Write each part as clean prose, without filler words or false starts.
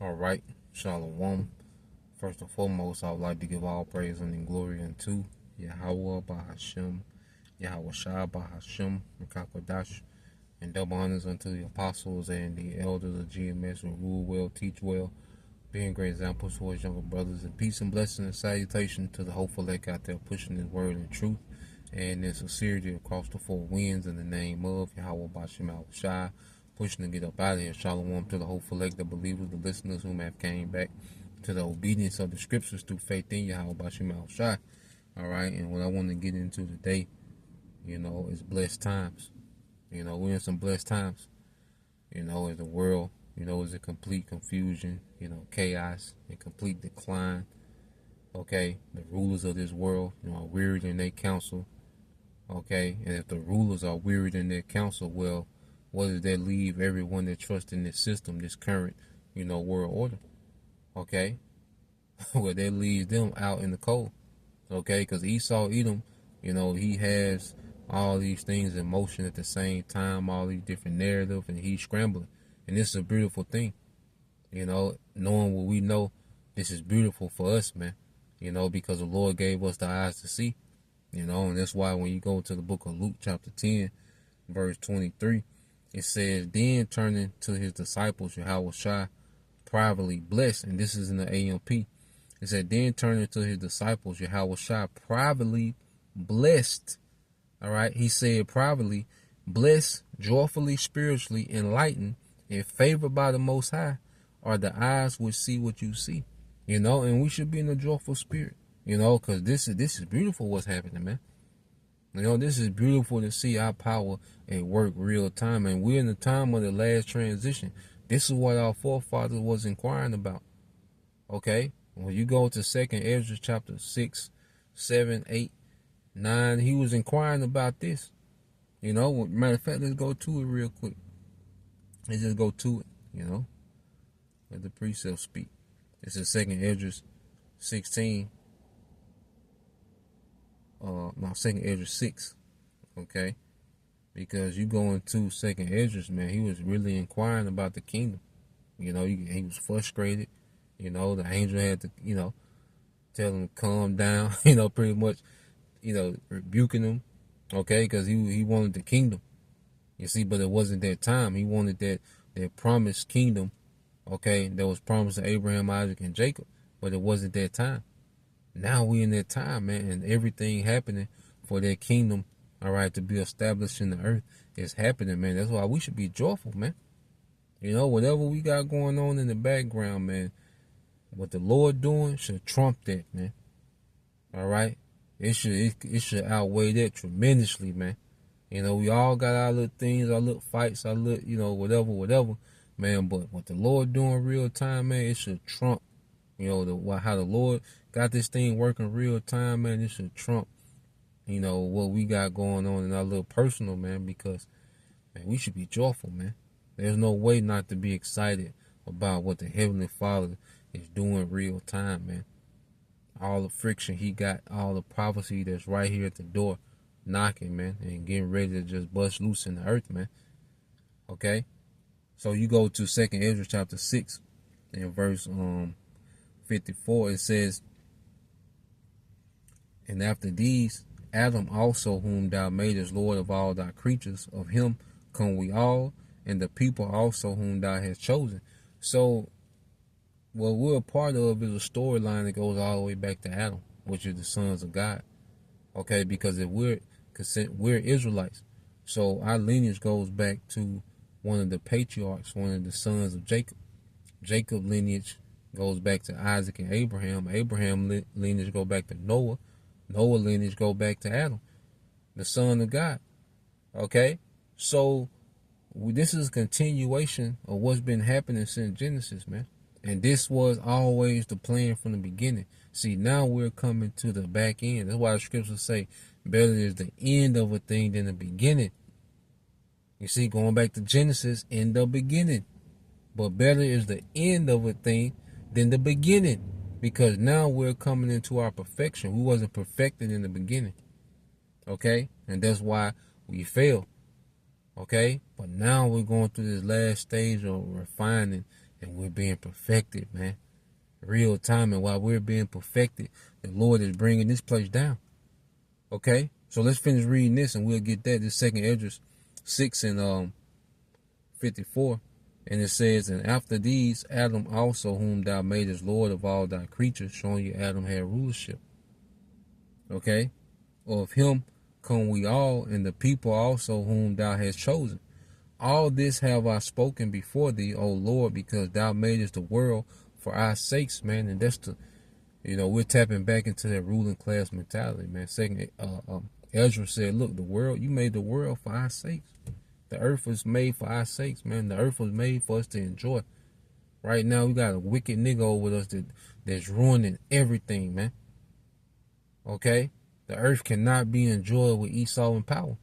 All right, Shalom. First and foremost, I would like to give all praise and glory unto Yahweh Bahashem, Yahweh Shah Bahashem, Makakodash, and double honors unto the apostles and the elders of GMS who rule well, teach well, being great examples for his younger brothers. And peace and blessing and salutation to the hopeful elect out there pushing his word and truth and in sincerity across the four winds in the name of Yahweh Bahashem Yahweh Shah. Pushing to get up out of here. Shalom to the hopeful elect, the believers, the listeners who have came back to the obedience of the scriptures through faith in Yahweh Bashim Al-Shai. All right, and what I want to get into today, is blessed times. We're in some blessed times. As the world, is a complete confusion, chaos and complete decline. Okay, the rulers of this world, are wearied in their counsel. Okay, and if the rulers are wearied in their counsel, well, what does that leave everyone that trusts in this system, this current, world order? Okay? Well, that leaves them out in the cold. Okay? Because Esau, Edom, he has all these things in motion at the same time, all these different narratives, and he's scrambling. And this is a beautiful thing. Knowing what we know, this is beautiful for us, man. Because the Lord gave us the eyes to see. And that's why when you go to the book of Luke, chapter 10, verse 23, it says, then turning to his disciples, Yahweh Shai privately blessed, and this is in the AMP. It said, then turning to his disciples, Yahweh Shai privately blessed. All right, he said privately, blessed, joyfully, spiritually enlightened, and favored by the Most High are the eyes which see what you see. And we should be in a joyful spirit, because this is beautiful what's happening, man. This is beautiful to see our power at work real time. And we're in the time of the last transition. This is what our forefathers was inquiring about. Okay? When you go to 2nd Ezra chapter 6, 7, 8, 9, he was inquiring about this. Matter of fact, let's go to it real quick. Let's just go to it, Let the precept speak. This is 2nd Ezra 16. 2nd Ezra 6, okay? Because you go into 2nd Ezra, man, he was really inquiring about the kingdom. He was frustrated. The angel had to, tell him to calm down, pretty much, rebuking him, okay? Because he wanted the kingdom, you see, but it wasn't that time. He wanted that promised kingdom, okay, that was promised to Abraham, Isaac, and Jacob, but it wasn't that time. Now we in that time, man, and everything happening for that kingdom, all right, to be established in the earth is happening, man. That's why we should be joyful, man. Whatever we got going on in the background, man, what the Lord doing should trump that, man. All right? It should outweigh that tremendously, man. We all got our little things, our little fights, our little, whatever, man. But what the Lord doing real time, man, it should trump, how the Lord got this thing working real time, man. It should trump, what we got going on in our little personal, man, because, man, we should be joyful, man. There's no way not to be excited about what the Heavenly Father is doing real time, man. All the friction he got, all the prophecy that's right here at the door knocking, man, and getting ready to just bust loose in the earth, man. Okay? So you go to 2nd Ezra chapter 6 and verse 54, it says, and after these, Adam also, whom thou madest Lord of all thy creatures, of him come we all, and the people also whom thou hast chosen. So, what we're a part of is a storyline that goes all the way back to Adam, which is the sons of God. Okay, because if we're Israelites, so our lineage goes back to one of the patriarchs, one of the sons of Jacob. Jacob lineage goes back to Isaac and Abraham. Abraham lineage go back to Noah. Noah lineage go back to Adam, the son of God. Okay? So, this is a continuation of what's been happening since Genesis, man. And this was always the plan from the beginning. See, now we're coming to the back end. That's why the scriptures say, better is the end of a thing than the beginning. You see, going back to Genesis, in the beginning. But better is the end of a thing than the beginning. Because now we're coming into our perfection. We wasn't perfected in the beginning. Okay? And that's why we failed. Okay? But now we're going through this last stage of refining and we're being perfected, man. Real time, and while we're being perfected, the Lord is bringing this place down. Okay, so let's finish reading this, and we'll get that. This 2 Esdras 6 and 54, and it says, and after these, Adam also, whom thou madest Lord of all thy creatures, showing you Adam had rulership. Okay, of him come we all, and the people also whom thou hast chosen. All this have I spoken before thee, O Lord, because thou madest the world for our sakes, man. And that's the, we're tapping back into that ruling class mentality, man. Second, Ezra said, look, the world, you made the world for our sakes. The earth was made for our sakes, man. The earth was made for us to enjoy. Right now, we got a wicked nigga over us that's ruining everything, man. Okay? The earth cannot be enjoyed with Esau in power.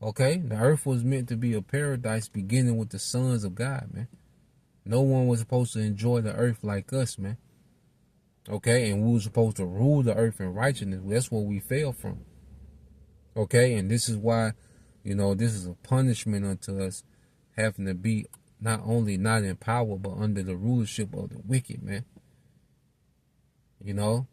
Okay? The earth was meant to be a paradise beginning with the sons of God, man. No one was supposed to enjoy the earth like us, man. Okay? And we were supposed to rule the earth in righteousness. That's what we fell from. Okay? And this is why, this is a punishment unto us having to be not only not in power, but under the rulership of the wicked, man. The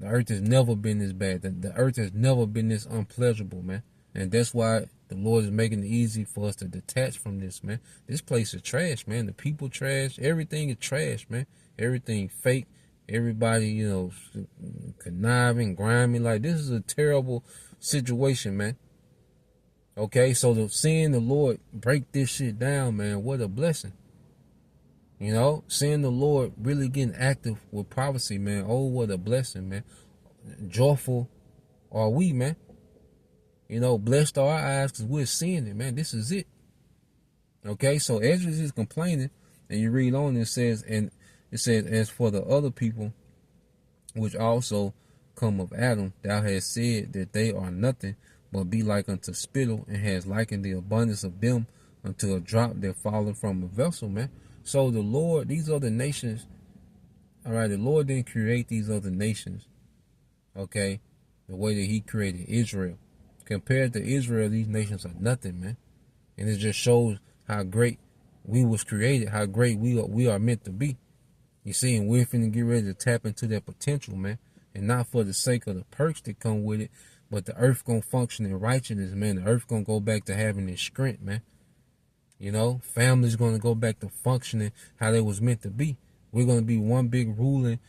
earth has never been this bad. The earth has never been this unpleasurable, man. And that's why the Lord is making it easy for us to detach from this, man. This place is trash, man. The people trash. Everything is trash, man. Everything fake. Everybody, conniving, grimy. Like, this is a terrible situation, man. Okay, so seeing the Lord break this shit down, man, what a blessing. Seeing the Lord really getting active with prophecy, man. Oh, what a blessing, man. Joyful are we, man. Blessed are our eyes because we're seeing it, man. This is it. Okay, so Ezra is complaining, and you read on, it says, as for the other people, which also come of Adam, thou hast said that they are nothing, but be like unto spittle, and has likened the abundance of them unto a drop that falleth from a vessel, man. So the Lord, these other nations, all right, the Lord didn't create these other nations, okay, the way that he created Israel. Compared to Israel, these nations are nothing, man. And it just shows how great we was created, how great we are meant to be. You see, and we're finna get ready to tap into that potential, man. And not for the sake of the perks that come with it, but the earth gonna function in righteousness, man. The earth gonna go back to having its strength, man. Families gonna go back to functioning how they was meant to be. We're gonna be one big ruling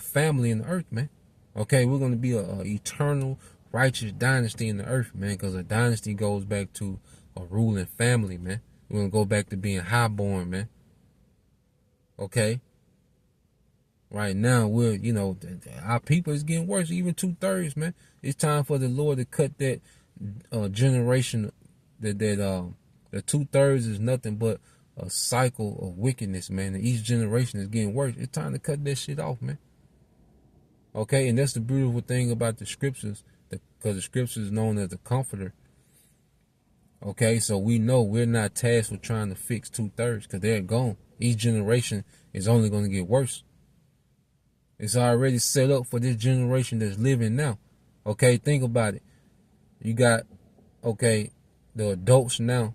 family in the earth, man. Okay, we're gonna be a eternal righteous dynasty in the earth, man, because a dynasty goes back to a ruling family, man. We're gonna go back to being highborn, man. Okay. Right now, we're, our people is getting worse, even 2/3, man. It's time for the Lord to cut that generation, the 2/3 is nothing but a cycle of wickedness, man. And each generation is getting worse. It's time to cut that shit off, man. Okay, and that's the beautiful thing about the scriptures, because the scriptures is known as the comforter. Okay, so we know we're not tasked with trying to fix 2/3 because they're gone. Each generation is only going to get worse. It's already set up for this generation that's living now. Okay, think about it. You got, the adults now.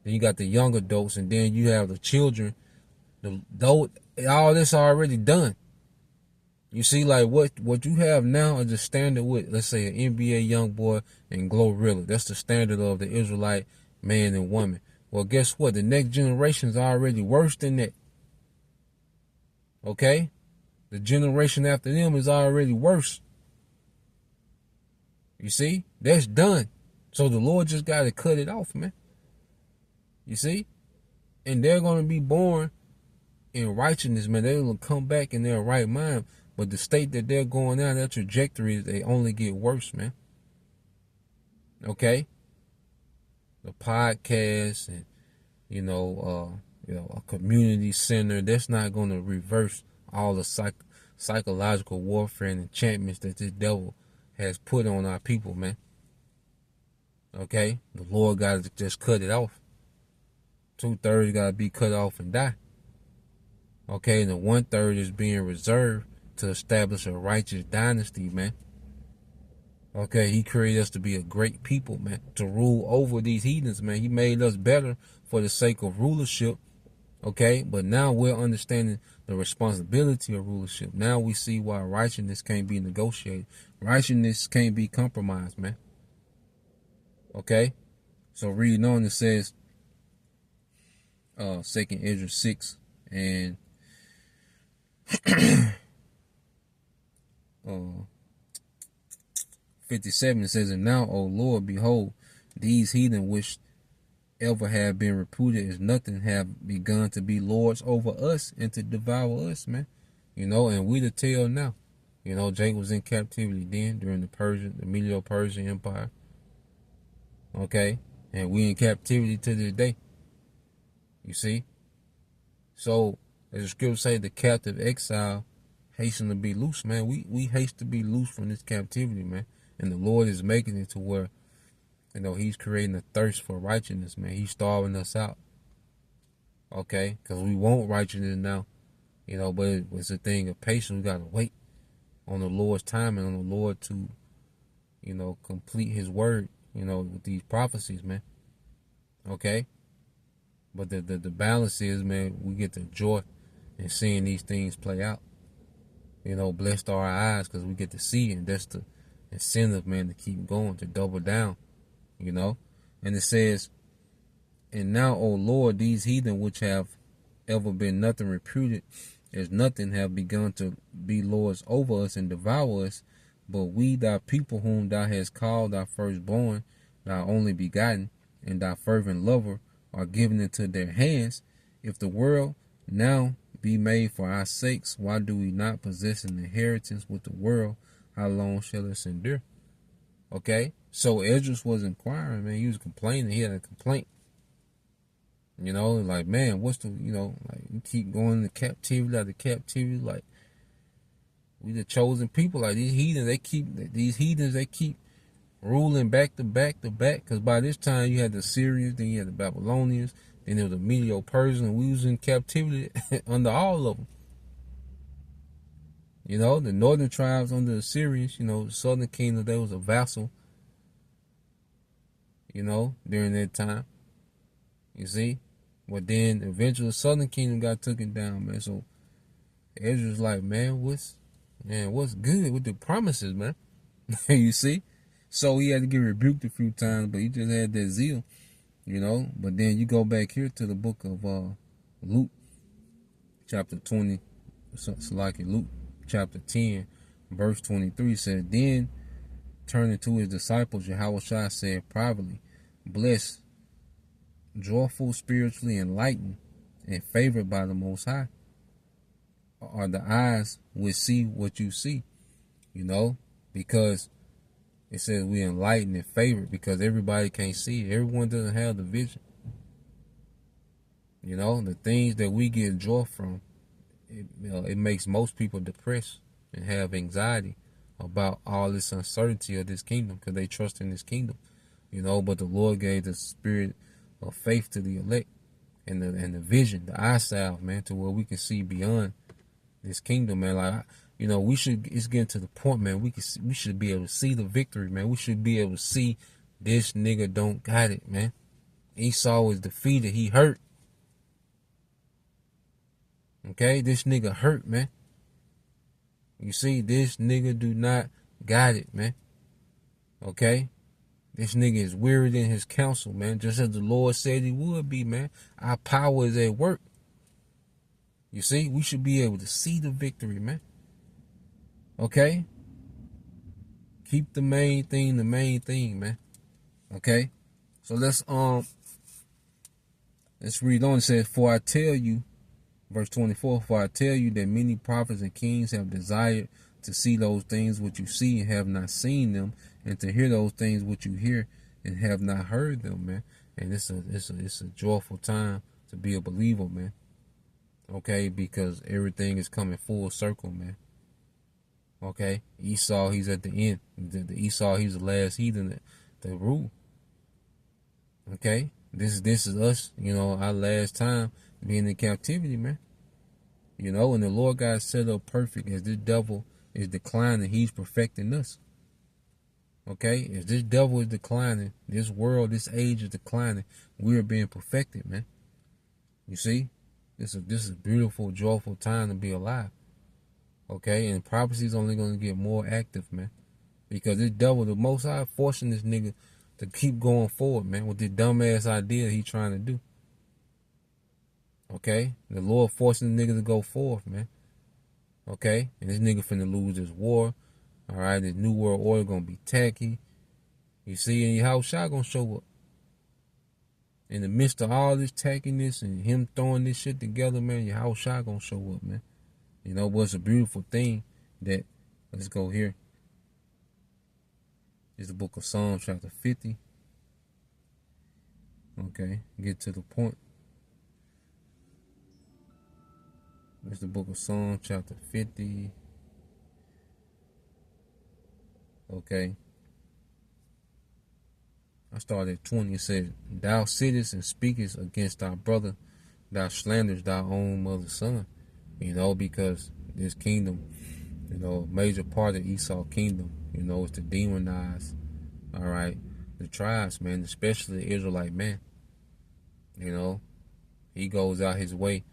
Then you got the young adults, and then you have the children. All this already done. You see, like what you have now is the standard with, let's say, an NBA young boy and Glorilla. That's the standard of the Israelite man and woman. Well, guess what? The next generation is already worse than that. Okay? The generation after them is already worse. You see? That's done. So the Lord just got to cut it off, man. You see? And they're going to be born in righteousness, man. They're going to come back in their right mind. But the state that they're going down, their trajectory, they only get worse, man. Okay? The podcast and, a community center, that's not going to reverse all the psychological warfare and enchantments that this devil has put on our people, man. Okay? The Lord got to just cut it off. 2/3 got to be cut off and die. Okay? And the 1/3 is being reserved to establish a righteous dynasty, man. Okay, he created us to be a great people, man, to rule over these heathens, man. He made us better for the sake of rulership Okay, but now we're understanding the responsibility of rulership. Now we see why righteousness can't be negotiated. Righteousness can't be compromised, man. Okay, so reading on, it says, 2nd Ezra 6 and 57, it says, and now, O Lord, behold, these heathen which ever have been reputed as nothing have begun to be lords over us and to devour us, man. And we the tell now. Jacob was in captivity then during the Medo-Persian Empire. Okay, and we in captivity to this day. You see? So, as the scripture say, the captive exile hasten to be loose, man. We haste to be loose from this captivity, man. And the Lord is making it to where, he's creating a thirst for righteousness, man. He's starving us out. Okay? Because we want righteousness now. But it's a thing of patience. We got to wait on the Lord's time and on the Lord to, complete his word, with these prophecies, man. Okay? But the balance is, man, we get the joy in seeing these things play out. Blessed are our eyes because we get to see, and that's the incentive, man, to keep going, to double down, And it says, and now, O Lord, these heathen which have ever been nothing reputed as nothing have begun to be lords over us and devour us, but we, thy people, whom thou hast called thy firstborn, thy only begotten, and thy fervent lover, are given into their hands. If the world now be made for our sakes, why do we not possess an inheritance with the world? How long shall this endure? Okay, so Esdras was inquiring, man. He was complaining. He had a complaint. Like, man, what's the, like, we keep going to captivity after captivity. Like, we the chosen people. Like, these heathens, they keep ruling back to back to back. Because by this time, you had the Syrians, then you had the Babylonians, then there was the Medo-Persian, and we was in captivity under all of them. The northern tribes under the Syrians, the southern kingdom, there was a vassal, during that time. You see? But then eventually the southern kingdom got taken down, man. So Ezra's like, man, what's good with the promises, man? You see? So he had to get rebuked a few times, but he just had that zeal, But then you go back here to the book of Luke, chapter 20. It's like Luke chapter 10, verse 23 says, then turning to his disciples, Yahushua said privately, blessed, joyful, spiritually enlightened, and favored by the Most High are the eyes which see what you see, because it says we enlightened and favored because everybody can't see it. Everyone doesn't have the vision. The things that we get joy from, it makes most people depressed and have anxiety about all this uncertainty of this kingdom because they trust in this kingdom, but the Lord gave the spirit of faith to the elect and the vision, the eye salve, man, to where we can see beyond this kingdom, man. Like, it's getting to the point, man, we should be able to see the victory, man. We should be able to see this nigga don't got it, man. Esau is defeated. He hurt. Okay, this nigga hurt, man. You see, this nigga do not got it, man. Okay? This nigga is wearied in his counsel, man. Just as the Lord said he would be, man. Our power is at work. You see, we should be able to see the victory, man. Okay? Keep the main thing, man. Okay? So let's read on. It says, for I tell you, verse 24, for I tell you that many prophets and kings have desired to see those things which you see and have not seen them, and to hear those things which you hear and have not heard them, man. And it's a joyful time to be a believer, man. Okay, because everything is coming full circle, man. Okay, Esau, he's at the end. The Esau, he's the last heathen that rule. Okay, this is us, our last time being in captivity, man. And the Lord God set up perfect as this devil is declining, he's perfecting us. Okay, as this devil is declining, this world, this age is declining, we are being perfected, man. You see, This is a beautiful, joyful time to be alive. Okay, and prophecy's only gonna get more active, man. Because this devil, the Most High, forcing this nigga to keep going forward, man, with this dumbass idea he trying to do. Okay, the Lord forcing the nigga to go forth, man. Okay, and this nigga finna lose this war. All right, this new world order gonna be tacky. You see, and Yahushua gonna show up. In the midst of all this tackiness and him throwing this shit together, man, Yahushua gonna show up, man. You know, but it's a beautiful thing that, let's go here. It's the book of Psalms, chapter 50. Okay, get to the point. It's the book of Psalms, chapter 50. Okay. I started at 20. It says, thou sittest and speakest against thy brother, thou slanderest thy own mother's son. You know, because this kingdom, you know, a major part of Esau's kingdom, you know, is to demonize, all right, the tribes, man, especially the Israelite man. You know, he goes out his way,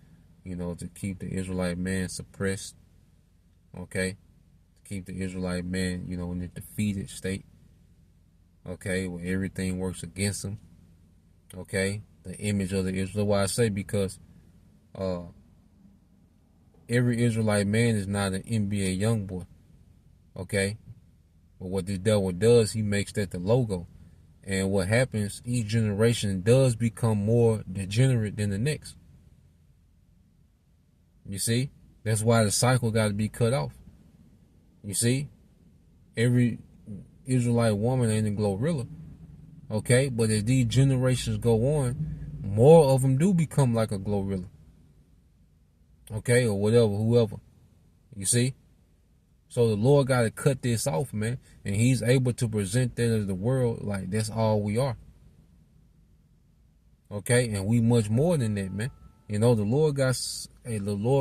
you know, to keep the Israelite man suppressed, okay, to keep the Israelite man, you know, in a defeated state, okay, where everything works against him, okay, the image of the Israel. Why I say, because every Israelite man is not an NBA young boy, okay, but what this devil does, he makes that the logo. And what happens, each generation does become more degenerate than the next. You see? That's why the cycle got to be cut off. You see? Every Israelite woman ain't a Glorilla. Okay? But as these generations go on, more of them do become like a Glorilla. Okay? Or whatever, whoever. You see? So the Lord got to cut this off, man. And he's able to present that to the world like that's all we are. Okay? And we much more than that, man. You know, the Lord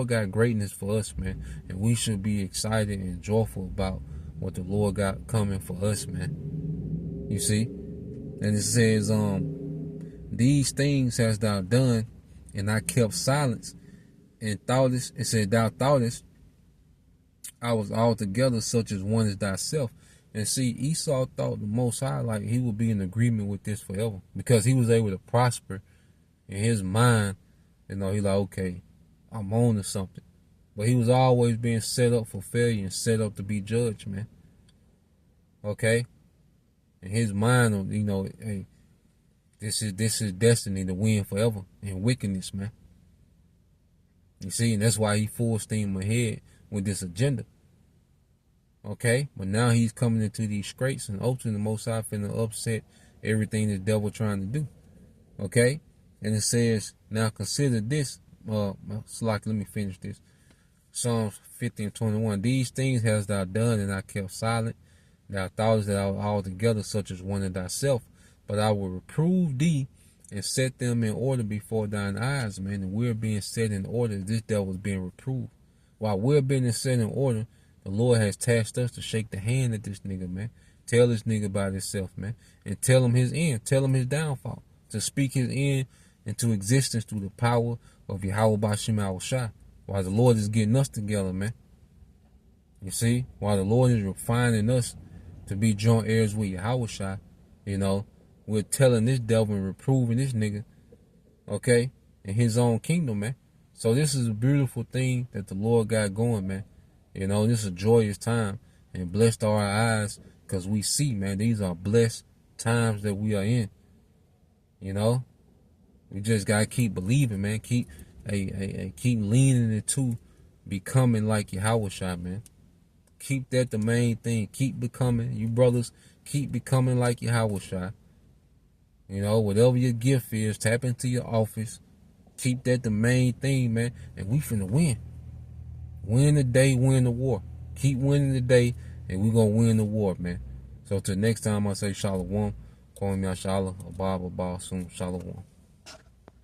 got greatness for us, man. And we should be excited and joyful about what the Lord got coming for us, man. You see? And it says, these things hast thou done, and I kept silence, and thoughtest, it said, thou thoughtest I was altogether such as one as thyself. And see, Esau thought the Most High, like he would be in agreement with this forever, because he was able to prosper in his mind. You know, he like, okay, I'm on to something. But he was always being set up for failure and set up to be judged, man. Okay? In his mind, you know, hey, this is destiny to win forever in wickedness, man. You see, and that's why he full steam ahead with this agenda. Okay? But now he's coming into these scrapes, and ultimately the Most High finna upset everything the devil trying to do. Okay? And it says, now consider this. Let me finish this. Psalms 50 and 21. These things hast thou done, and I kept silent. Thou thoughtest that I was altogether such as one of thyself. But I will reprove thee and set them in order before thine eyes, man. And we're being set in order. This devil is being reproved. While we're being set in order, the Lord has tasked us to shake the hand of this nigga, man. Tell this nigga about himself, man. And tell him his end. Tell him his downfall. To speak his end into existence through the power of Yahweh Bashim Yahushua. While the Lord is getting us together, man. You see? While the Lord is refining us to be joint heirs with Yahushua, you know, we're telling this devil and reproving this nigga, okay, in his own kingdom, man. So this is a beautiful thing that the Lord got going, man. You know, this is a joyous time, and blessed are our eyes because we see, man, these are blessed times that we are in. You know, we just got to keep believing, man. Keep leaning into becoming like Yahushua, man. Keep that the main thing. Keep becoming, you brothers, keep becoming like Yahushua. You know, whatever your gift is, tap into your office. Keep that the main thing, man. And we finna win. Win the day, win the war. Keep winning the day, and we gonna win the war, man. So till next time, I say Shalom. Calling me Ashala, Abba, soon Shalom.